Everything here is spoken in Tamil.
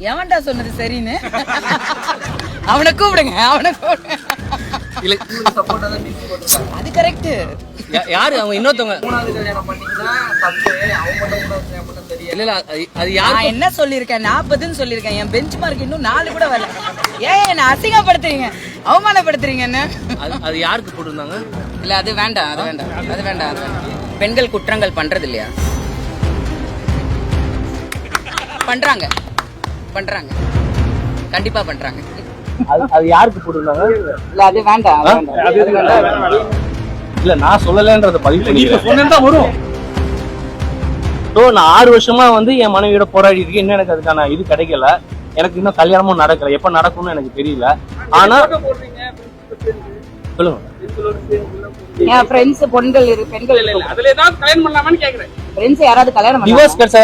எவன்டா சொன்னது சரின்னு? அவனை கூப்பிடுங்க, அவனை கூப்பிடுங்க. அது கரெக்ட். யாரு அவங்க? இன்னொருத்தவங்க இல்ல அது யாரு? நான் என்ன சொல்லியிருக்கேன்? 40ன்னு சொல்லியிருக்கேன். என் பெஞ்ச் மார்க் இன்னும் 4 கூட வரல. ஏன் என்ன அசிங்கப்படுத்துறீங்க, அவமானப்படுத்துறீங்க என்ன? அது யாருக்கு போட்டிருந்தாங்க? இல்ல அது வேண்டாம், அது வேண்டாம், அது வேண்டாம், அது வேண்டாம். பெண்கள் குற்றங்கள் பண்றது இல்லையா? பண்றாங்க, பண்றாங்க, கண்டிப்பா பண்றாங்க. அது யாருக்கு போட்டிருந்தாங்க? இல்ல அது வேண்டாம், அது வேண்டாம். இல்ல நான் சொல்லலன்றத பதிவு பண்ணிக்கிறேன். வரும். நான் 6 வருஷமா வந்து என் மனைவியோட போராடி இருக்கேன். இன்னும் எனக்கு அதுக்கான இது கிடைக்கல. எனக்கு இன்னும் கல்யாணமும் நடக்கல. எப்ப நடக்கும்னு எனக்கு தெரியல. ஆனா சொல்லுங்க. என் ஃப்ரெண்ட்ஸ் பெண்கள் அதுல ஏதாவது கல்யாணம் பண்ணலாமான்னு கேக்குறேன். ஃப்ரெண்ட்ஸ் யாராவது கல்யாணம் டிவோர்ஸ் கிடைச்சா